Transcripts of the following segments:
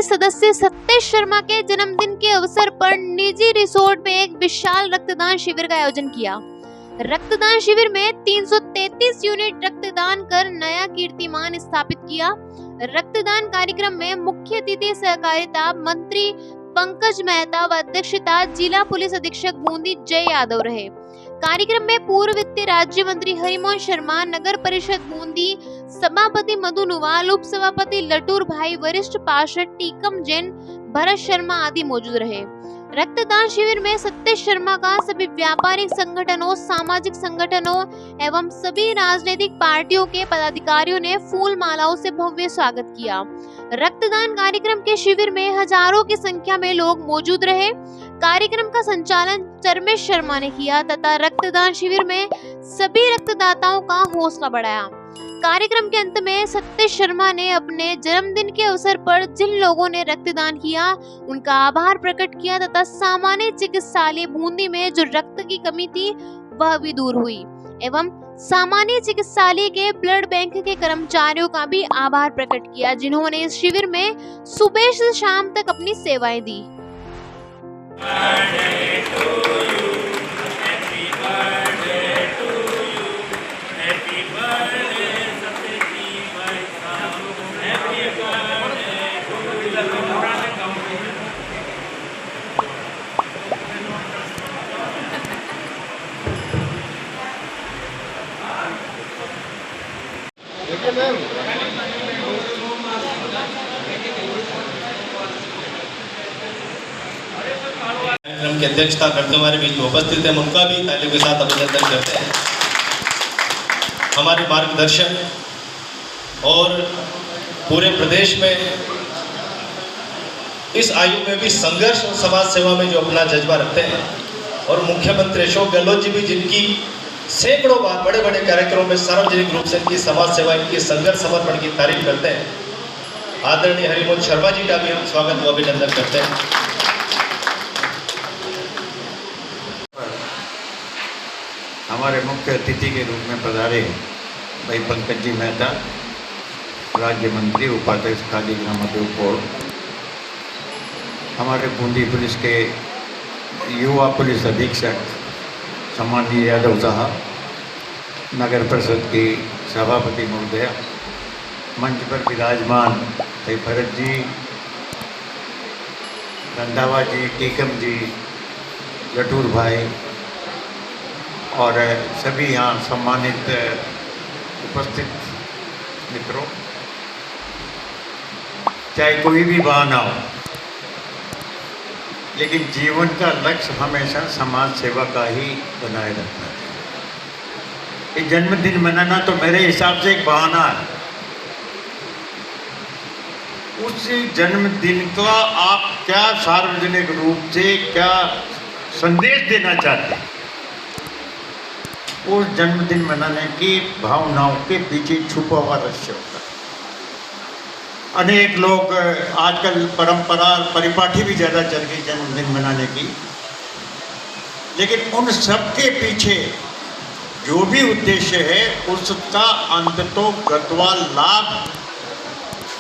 सदस्य सतीश शर्मा के जन्मदिन के अवसर पर निजी रिसोर्ट में एक विशाल रक्तदान शिविर का आयोजन किया। रक्तदान शिविर में 333 यूनिट रक्तदान कर नया कीर्तिमान स्थापित किया। रक्तदान कार्यक्रम में मुख्य अतिथि सहकारिता मंत्री पंकज मेहता व अध्यक्षता जिला पुलिस अधीक्षक बूंदी जय यादव रहे। कार्यक्रम में पूर्व वित्त राज्य मंत्री हरिमोहन शर्मा, नगर परिषद बूंदी सभापति मधु नुवाल, उप सभापति लटूर भाई, वरिष्ठ पार्षद टीकम जैन, भरत शर्मा आदि मौजूद रहे। रक्तदान शिविर में सतीश शर्मा का सभी व्यापारिक संगठनों, सामाजिक संगठनों एवं सभी राजनीतिक पार्टियों के पदाधिकारियों ने फूल मालाओं से भव्य स्वागत किया। रक्तदान कार्यक्रम के शिविर में हजारों की संख्या में लोग मौजूद रहे। कार्यक्रम का संचालन चरमेश शर्मा ने किया तथा रक्तदान शिविर में सभी रक्तदाताओं का हौसला बढ़ाया। कार्यक्रम के अंत में सतीश शर्मा ने अपने जन्मदिन के अवसर पर जिन लोगों ने रक्तदान किया उनका आभार प्रकट किया तथा सामान्य चिकित्सालय बूंदी में जो रक्त की कमी थी वह भी दूर हुई एवं सामान्य चिकित्सालय के ब्लड बैंक के कर्मचारियों का भी आभार प्रकट किया, जिन्होंने इस शिविर में सुबह से शाम तक अपनी सेवाएं दी। कार्यक्रम की अध्यक्षता करते हमारे बीच में उपस्थित हैं, उनका भी तालियों के साथ अभिनंदन करते हैं। हमारे मार्गदर्शक और पूरे प्रदेश में इस आयु में भी संघर्ष और समाज सेवा में जो अपना जज्बा रखते हैं और मुख्यमंत्री अशोक गहलोत जी भी जिनकी सैकड़ों बार बड़े बड़े कार्यक्रमों में सार्वजनिक रूप से इनकी समाज सेवा, इनकी संघर्ष समर्पण की तारीफ करते हैं। आदरणीय हरिमोहन शर्मा जी का भी हम स्वागत व अभिनंदन करते हैं। हमारे मुख्य अतिथि के रूप में पधारे भाई पंकज जी मेहता, राज्य मंत्री, उपाध्यक्ष खादी ग्राम उद्योग बोर्ड, हमारे बूंदी पुलिस के युवा पुलिस अधीक्षक सम्माननीय यादव साहब, नगर परिषद की सभापति महोदया, मंच पर विराजमान भाई भरत जी, रंधावा जी, टीकम जी, लटूर भाई और सभी यहाँ सम्मानित उपस्थित मित्रों, चाहे कोई भी बहाना हो, लेकिन जीवन का लक्ष्य हमेशा समाज सेवा का ही बनाए रखना चाहिए। ये जन्मदिन मनाना तो मेरे हिसाब से एक बहाना है। उस जन्मदिन का आप क्या सार्वजनिक रूप से क्या संदेश देना चाहते हैं, उस जन्मदिन मनाने की भावनाओं के पीछे छुपा हुआ रहस्य होता है। अनेक लोग आजकल परंपरा परिपाठी भी ज़्यादा चल गई जन्मदिन मनाने की, लेकिन उन सब के पीछे जो भी उद्देश्य है उसका अंततोगत्वा लाभ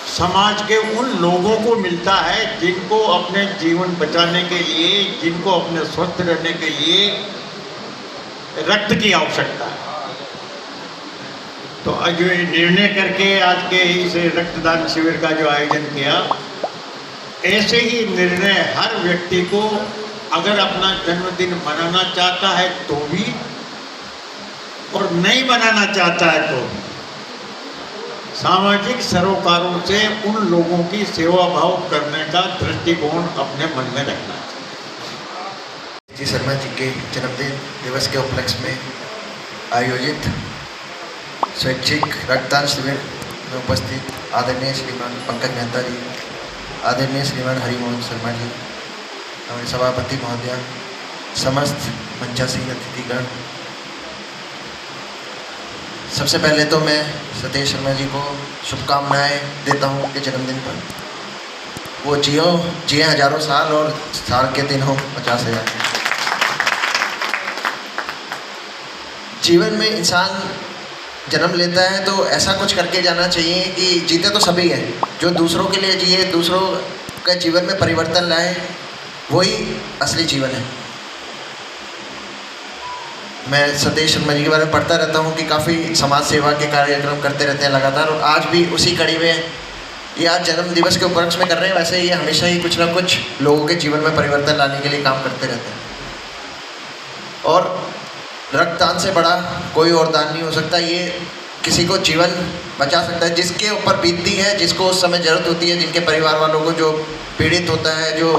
समाज के उन लोगों को मिलता है जिनको अपने जीवन बचाने के लिए, जिनको अपने स्वस्थ रहने के लिए रक्त की आवश्यकता है। तो आज ये निर्णय करके आज के इस रक्तदान शिविर का जो आयोजन किया, ऐसे ही निर्णय हर व्यक्ति को अगर अपना जन्मदिन मनाना चाहता है तो भी और नहीं मनाना चाहता है तो भी सामाजिक सरोकारों से उन लोगों की सेवा भाव करने का दृष्टिकोण अपने मन में रखना चाहिए। जी शर्मा जी के जन्मदिन दिवस के उपलक्ष्य में आयोजित स्वैच्छिक रक्तदान शिविर में उपस्थित आदरणीय श्रीमान पंकज मेहता जी, आदरणीय श्रीमान हरिमोहन शर्मा जी, हमारे सभापति महोदया, समस्त मंचासीन अतिथिगण, सबसे पहले तो मैं सतीश शर्मा जी को शुभकामनाएं देता हूं उनके जन्मदिन पर। वो जिए हजारों साल और साल के दिन हो 50,000। जीवन में इंसान जन्म लेता है तो ऐसा कुछ करके जाना चाहिए कि जीते तो सभी हैं, जो दूसरों के लिए जिए, दूसरों के जीवन में परिवर्तन लाए, वही असली जीवन है। मैं सतीश शर्मा जी के बारे में पढ़ता रहता हूँ कि काफ़ी समाज सेवा के कार्यक्रम करते रहते हैं लगातार, और आज भी उसी कड़ी में ये आज जन्म दिवस के उपलक्ष्य में कर रहे हैं। वैसे ये हमेशा ही कुछ ना कुछ लोगों के जीवन में परिवर्तन लाने के लिए काम करते रहते हैं, और रक्तदान से बड़ा कोई और दान नहीं हो सकता। ये किसी को जीवन बचा सकता है, जिसके ऊपर बीतती है, जिसको उस समय ज़रूरत होती है, जिनके परिवार वालों को जो पीड़ित होता है, जो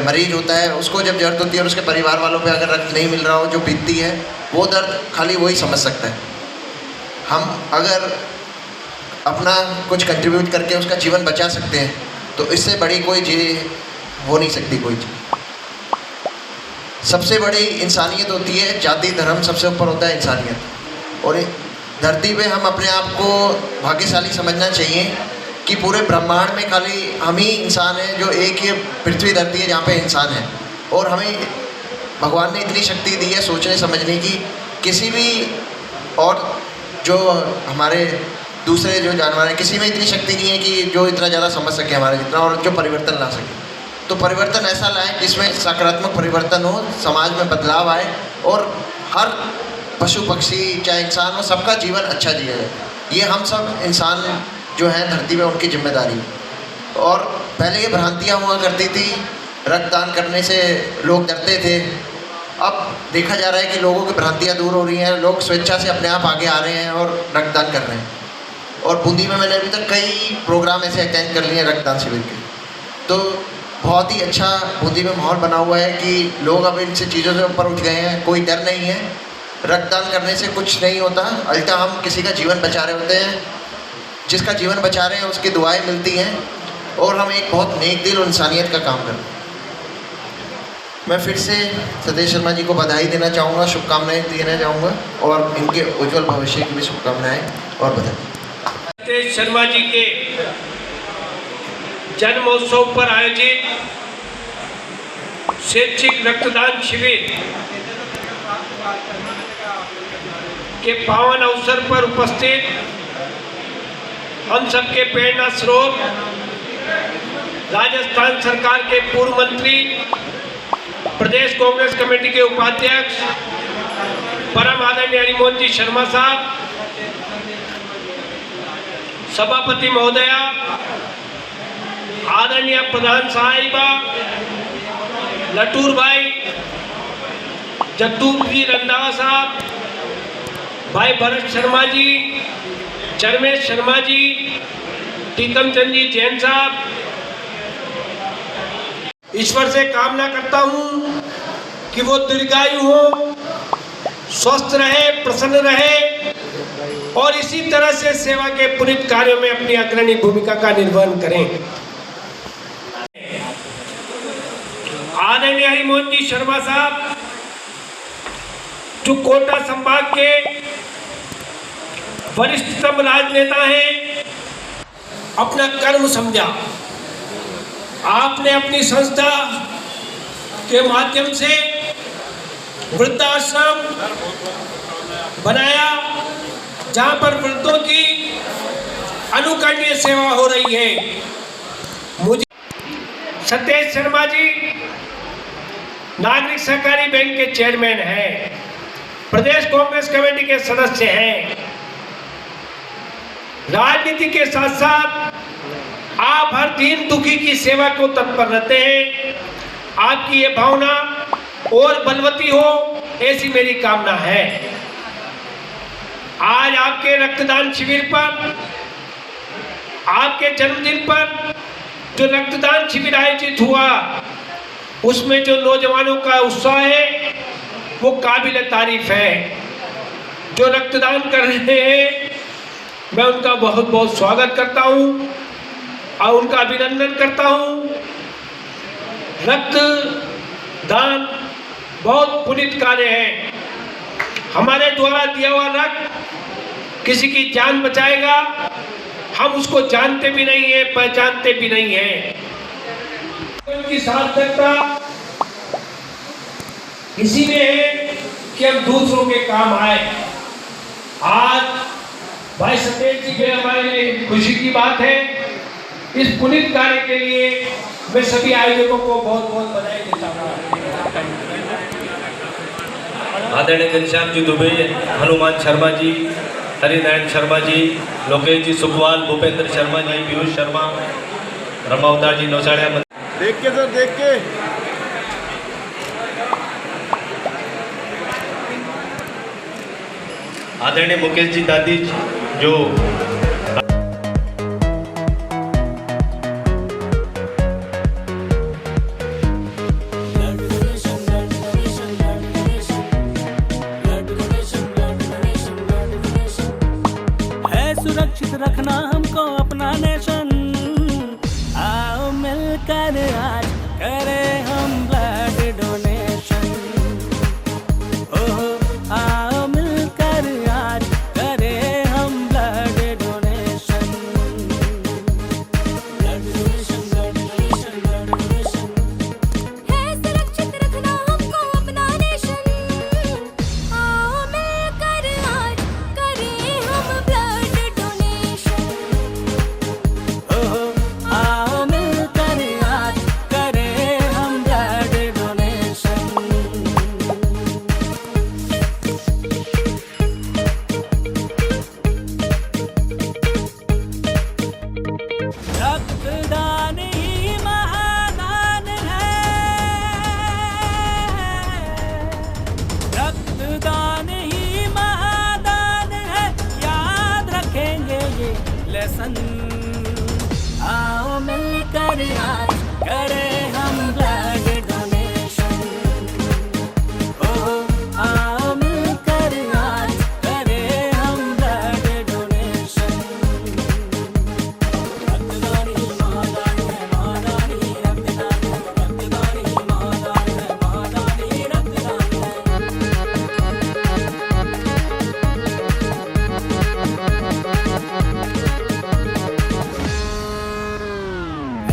मरीज होता है, उसको जब ज़रूरत होती है और उसके परिवार वालों पे अगर रक्त नहीं मिल रहा हो, जो बीतती है, वो दर्द खाली वही समझ सकता है। हम अगर अपना कुछ कंट्रीब्यूट करके उसका जीवन बचा सकते हैं तो इससे बड़ी कोई चीज़ हो नहीं सकती। कोई चीज़ सबसे बड़ी इंसानियत होती है, जाति धर्म सबसे ऊपर होता है इंसानियत। और धरती पे हम अपने आप को भाग्यशाली समझना चाहिए कि पूरे ब्रह्मांड में खाली हम ही इंसान हैं, जो एक ही पृथ्वी धरती है जहाँ पे इंसान है। और हमें भगवान ने इतनी शक्ति दी है सोचने समझने की, किसी भी और जो हमारे दूसरे जो जानवर हैं, किसी में इतनी शक्ति नहीं है कि जो इतना ज़्यादा समझ सके हमारे जितना, और जो परिवर्तन ला सके। तो परिवर्तन ऐसा लाए जिसमें सकारात्मक परिवर्तन हो, समाज में बदलाव आए, और हर पशु पक्षी चाहे इंसान हो, सबका जीवन अच्छा जिया जाए। ये हम सब इंसान जो हैं धरती में, उनकी जिम्मेदारी है। और पहले ये भ्रांतियाँ हुआ करती थी, रक्तदान करने से लोग डरते थे। अब देखा जा रहा है कि लोगों की भ्रांतियाँ दूर हो रही हैं, लोग स्वेच्छा से अपने आप आगे आ रहे हैं और रक्तदान कर रहे हैं। और बूंदी में मैंने अभी तक कई प्रोग्राम ऐसे अटेंड कर लिए हैं रक्तदान शिविर के, तो बहुत ही अच्छा बूंदी में माहौल बना हुआ है कि लोग अब इन चीज़ों से ऊपर उठ गए हैं। कोई डर नहीं है, रक्तदान करने से कुछ नहीं होता, उल्टा हम किसी का जीवन बचा रहे होते हैं। जिसका जीवन बचा रहे हैं उसकी दुआएं मिलती हैं, और हम एक बहुत नेक दिल और इंसानियत का काम कर रहे हैं। मैं फिर से सतीश शर्मा जी को बधाई देना चाहूँगा, शुभकामनाएं देना चाहूँगा, और इनके उज्जवल भविष्य की भी शुभकामनाएं और बधाई। सतीश शर्मा जी के जन्म महोत्सव पर आयोजित स्वैच्छिक रक्तदान शिविर के पावन अवसर पर उपस्थित हम सबके प्रेरणा स्रोत राजस्थान सरकार के पूर्व मंत्री, प्रदेश कांग्रेस कमेटी के उपाध्यक्ष परम आदरणीय हरिमोहन जी शर्मा साहब, सभापति महोदया, आदरणीय प्रधान साहिबा, लटूर भाई, जगदूप जी रंधावा साहब, भाई भरत शर्मा जी, चरमेश शर्मा जी, टीकम चंद जी जैन साहब, ईश्वर से कामना करता हूँ कि वो दीर्घायु हो, स्वस्थ रहे, प्रसन्न रहे, और इसी तरह से सेवा के पुनीत कार्यों में अपनी अग्रणी भूमिका का निर्वहन करें। आदरणीय हरिमोहन जी शर्मा साहब जो कोटा संभाग के वरिष्ठतम राजनेता हैं, अपना कर्म समझा। आपने अपनी संस्था के माध्यम से वृद्धाश्रम बनाया, जहां पर वृद्धों की अनुकरणीय सेवा हो रही है। मुझे सतीश शर्मा जी नागरिक सहकारी बैंक के चेयरमैन हैं, प्रदेश कांग्रेस कमेटी के सदस्य हैं। राजनीति के साथ साथ आप हर दीन दुखी की सेवा को तत्पर रहते हैं। आपकी ये भावना और बलवती हो, ऐसी मेरी कामना है। आज आपके रक्तदान शिविर पर, आपके जन्मदिन पर जो रक्तदान शिविर आयोजित हुआ, उसमें जो नौजवानों का उत्साह है वो काबिल तारीफ है। जो रक्तदान कर रहे हैं मैं उनका बहुत बहुत स्वागत करता हूं और उनका अभिनंदन करता हूं। रक्तदान बहुत पुनीत कार्य है। हमारे द्वारा दिया हुआ रक्त किसी की जान बचाएगा, हम उसको जानते भी नहीं है, पहचानते भी नहीं है। उनकी सार्थकता इसी में है कि हम दूसरों के काम आए। आज भाई सतीश जी के हमारे लिए खुशी की बात है इस पुनीत कार्य के लिए मैं सभी आयोजकों को बहुत बहुत बधाई देता हूँ। आदरणीय घनश्याम जी दुबे, हनुमान शर्मा जी, हरिनारायण शर्मा जी, लोकेश जी सुखवाल, भूपेंद्र शर्मा जी, पीयूष शर्मा, रमावतार जी नौसाड़िया। देख के सर, देख के। आदरणीय मुकेश जी दादी जो सुरक्षित रखना हमको अपना नेशन। आओ मिलकर आज करें हम ब्लड डोनेशन। ओहो आओ मिलकर आज करें हम blood donation. Blood donation, blood donation, blood donation. है सुरक्षित रखना हमको अपना नेशन। आओ मिलकर आज करें हम ब्लड डोनेशन। ओहो आओ मिलकर आज करें हम ब्लड डोनेशन। रक्तदान ही महादान है। रक्तदान ही महादान है, याद रखेंगे ये लेसन। आओ मिलकर आज करें हम ब्लड डोनेशन। ओहो आओ मिलकर आज करें हम ब्लड डोनेशन। रक्तदान ही महादान है, महादान ही रक्तदान है। रक्तदान ही महादान है, महादान ही रक्तदान है।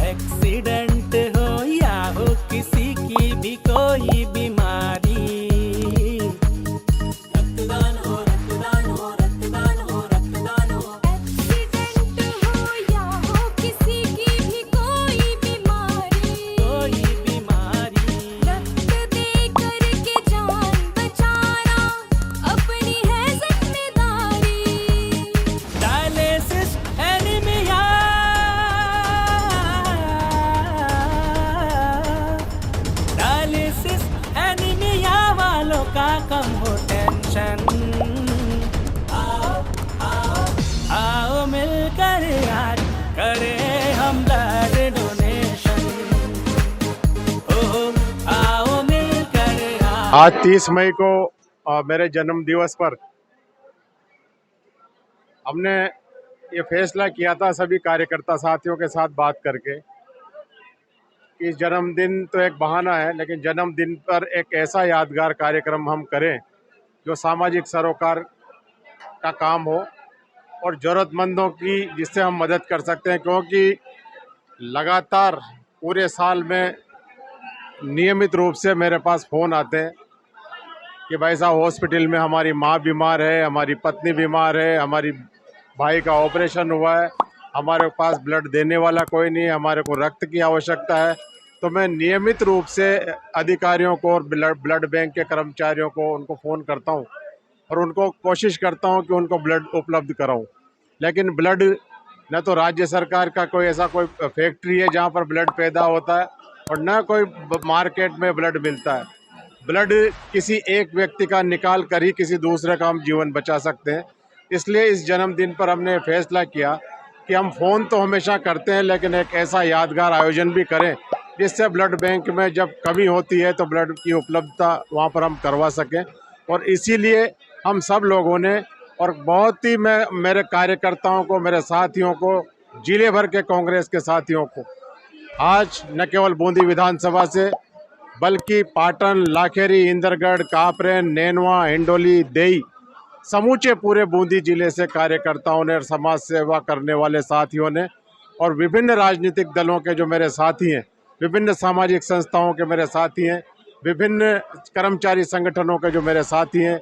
एक्सीडेंट हो या हो किसी की भी कोई बीमारी। रक्तदान हो, रक्तदान हो, रक्तदान हो, रक्तदान हो। एक्सीडेंट हो या हो किसी की भी कोई बीमारी। कोई बीमारी रक्त दे करके जान बचाना अपनी है जिम्मेदारी। Dialysis anaemia. डायलिसिस एनीमिया वालों का कम हो टेंशन। आओ आओ आओ मिलकर आज करें हम ब्लड डोनेशन। ओहो आओ मिलकर आज 30 मई को मेरे जन्म दिवस पर हमने ये फैसला किया था सभी कार्यकर्ता साथियों के साथ बात करके कि इस जन्मदिन तो एक बहाना है, लेकिन जन्मदिन पर एक ऐसा यादगार कार्यक्रम हम करें जो सामाजिक सरोकार का काम हो और ज़रूरतमंदों की जिससे हम मदद कर सकते हैं। क्योंकि लगातार पूरे साल में नियमित रूप से मेरे पास फ़ोन आते हैं कि भाई साहब हॉस्पिटल में हमारी माँ बीमार है, हमारी पत्नी बीमार है, हमारी भाई का ऑपरेशन हुआ है, हमारे पास ब्लड देने वाला कोई नहीं है, हमारे को रक्त की आवश्यकता है। तो मैं नियमित रूप से अधिकारियों को और ब्लड बैंक के कर्मचारियों को उनको फ़ोन करता हूँ और उनको कोशिश करता हूँ कि उनको ब्लड उपलब्ध कराऊँ। लेकिन ब्लड न तो राज्य सरकार का कोई ऐसा कोई फैक्ट्री है जहाँ पर ब्लड पैदा होता है और न कोई मार्केट में ब्लड मिलता है। ब्लड किसी एक व्यक्ति का निकाल कर ही किसी दूसरे का हम जीवन बचा सकते हैं। इसलिए इस जन्मदिन पर हमने फैसला किया कि हम फ़ोन तो हमेशा करते हैं, लेकिन एक ऐसा यादगार आयोजन भी करें जिससे ब्लड बैंक में जब कमी होती है तो ब्लड की उपलब्धता वहाँ पर हम करवा सकें। और इसीलिए हम सब लोगों ने और बहुत ही मैं मेरे कार्यकर्ताओं को, मेरे साथियों को, जिले भर के कांग्रेस के साथियों को आज न केवल बूंदी विधानसभा से बल्कि पाटन, लाखेरी, इंदरगढ़, कापरेन, नैनवा, हिंडोली, देई समूचे पूरे बूंदी जिले से कार्यकर्ताओं ने और समाज सेवा करने वाले साथियों ने और विभिन्न राजनीतिक दलों के जो मेरे साथी हैं, विभिन्न सामाजिक संस्थाओं के मेरे साथी हैं, विभिन्न कर्मचारी संगठनों के जो मेरे साथी हैं,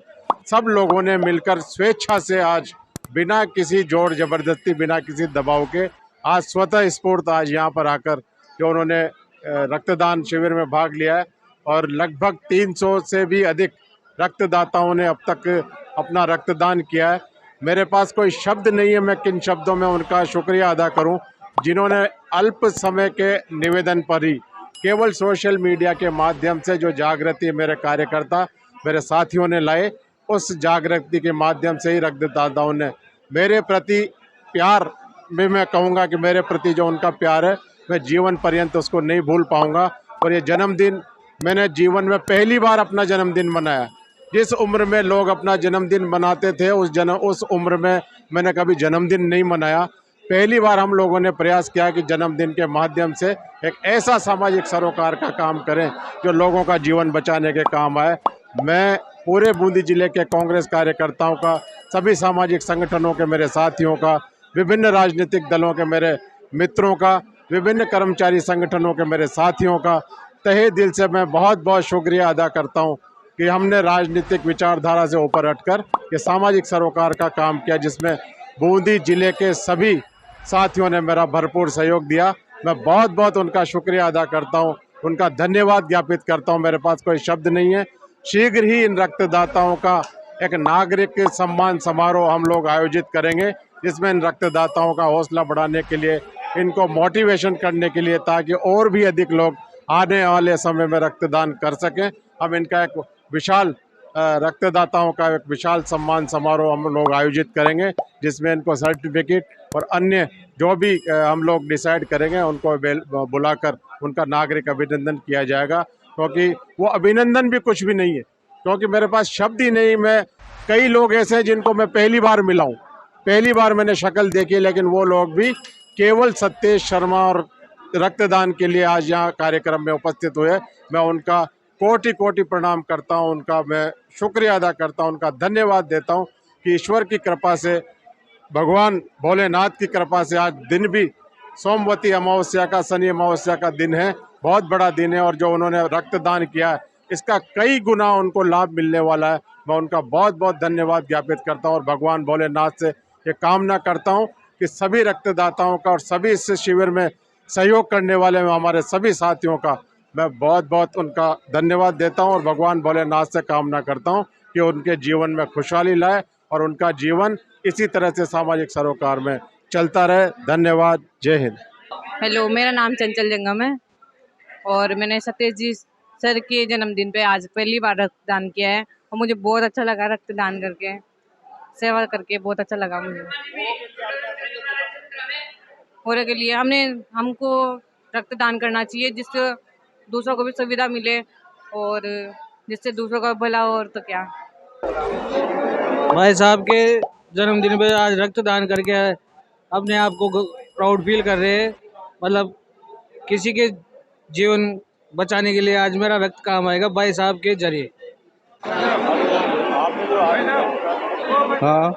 सब लोगों ने मिलकर स्वेच्छा से आज बिना किसी जोर जबरदस्ती, बिना किसी दबाव के आज स्वतः स्फूर्त आज यहाँ पर आकर जो उन्होंने रक्तदान शिविर में भाग लिया है और लगभग 300 से भी अधिक रक्तदाताओं ने अब तक अपना रक्तदान किया है। मेरे पास कोई शब्द नहीं है, मैं किन शब्दों में उनका शुक्रिया अदा करूं जिन्होंने अल्प समय के निवेदन पर ही केवल सोशल मीडिया के माध्यम से जो जागृति मेरे कार्यकर्ता मेरे साथियों ने लाए, उस जागृति के माध्यम से ही रक्तदाताओं ने मेरे प्रति प्यार में, मैं कहूँगा कि मेरे प्रति जो उनका प्यार है मैं जीवन पर्यंत उसको नहीं भूल पाऊँगा। और ये जन्मदिन मैंने जीवन में पहली बार अपना जन्मदिन मनाया। जिस उम्र में लोग अपना जन्मदिन मनाते थे उस उम्र में मैंने कभी जन्मदिन नहीं मनाया। पहली बार हम लोगों ने प्रयास किया कि जन्मदिन के माध्यम से एक ऐसा सामाजिक सरोकार का काम करें जो लोगों का जीवन बचाने के काम आए। मैं पूरे बूंदी जिले के कांग्रेस कार्यकर्ताओं का, सभी सामाजिक संगठनों के मेरे साथियों का, विभिन्न राजनीतिक दलों के मेरे मित्रों का, विभिन्न कर्मचारी संगठनों के मेरे साथियों का तहे दिल से मैं बहुत बहुत शुक्रिया अदा करता हूं कि हमने राजनीतिक विचारधारा से ऊपर हटकर ये सामाजिक सरोकार का काम किया, जिसमें बूंदी जिले के सभी साथियों ने मेरा भरपूर सहयोग दिया। मैं बहुत बहुत उनका शुक्रिया अदा करता हूं, उनका धन्यवाद ज्ञापित करता हूं। मेरे पास कोई शब्द नहीं है। शीघ्र ही इन रक्तदाताओं का एक नागरिक सम्मान समारोह हम लोग आयोजित करेंगे, जिसमें इन रक्तदाताओं का हौसला बढ़ाने के लिए, इनको मोटिवेशन करने के लिए, ताकि और भी अधिक लोग आने वाले समय में रक्तदान कर सकें। हम इनका एक विशाल रक्तदाताओं का एक विशाल सम्मान समारोह हम लोग आयोजित करेंगे, जिसमें इनको सर्टिफिकेट और अन्य जो भी हम लोग डिसाइड करेंगे उनको बुलाकर उनका नागरिक अभिनंदन किया जाएगा। क्योंकि वो अभिनंदन भी कुछ भी नहीं है, क्योंकि मेरे पास शब्द ही नहीं। मैं कई लोग ऐसे हैं जिनको मैं पहली बार मिला हूँ, पहली बार मैंने शक्ल देखी, लेकिन वो लोग भी केवल सतीश शर्मा और रक्तदान के लिए आज यहाँ कार्यक्रम में उपस्थित हुए। मैं उनका कोटि कोटि प्रणाम करता हूँ, उनका मैं शुक्रिया अदा करता हूँ, उनका धन्यवाद देता हूँ कि ईश्वर की कृपा से, भगवान भोलेनाथ की कृपा से आज दिन भी सोमवती अमावस्या का, शनि अमावस्या का दिन है, बहुत बड़ा दिन है। और जो उन्होंने रक्तदान किया है इसका कई गुना उनको लाभ मिलने वाला है। मैं उनका बहुत बहुत धन्यवाद ज्ञापित करता हूँ और भगवान भोलेनाथ से ये कामना करता हूँ कि सभी रक्तदाताओं का और सभी इस शिविर में सहयोग करने वाले हमारे सभी साथियों का मैं बहुत बहुत उनका धन्यवाद देता हूं और भगवान भोलेनाथ से कामना करता हूं कि उनके जीवन में खुशहाली लाए और उनका जीवन इसी तरह से सामाजिक सरोकार में चलता रहे। धन्यवाद। जय हिंद। हेलो, मेरा नाम चंचल जंगम है और मैंने सतीश जी सर के जन्मदिन पे आज पहली बार रक्तदान किया है और मुझे बहुत अच्छा लगा। रक्तदान करके, सेवा करके बहुत अच्छा लगा मुझे। और के लिए हमको रक्तदान करना चाहिए, जिससे दूसरों को भी सुविधा मिले और जिससे दूसरों का भला हो। और तो क्या, भाई साहब के जन्मदिन पे आज रक्तदान करके अपने आप को प्राउड फील कर रहे हैं। मतलब किसी के जीवन बचाने के लिए आज मेरा रक्त काम आएगा भाई साहब के जरिए। हाँ,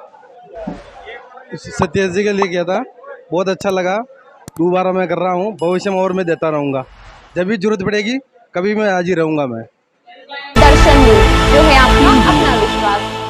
सतीश जी के लिए किया था, बहुत अच्छा लगा। दोबारा मैं कर रहा हूँ, भविष्य में और मैं देता रहूँगा। जब भी जरूरत पड़ेगी कभी मैं हाजिर रहूँगा। मैं दर्शन न्यूज जो है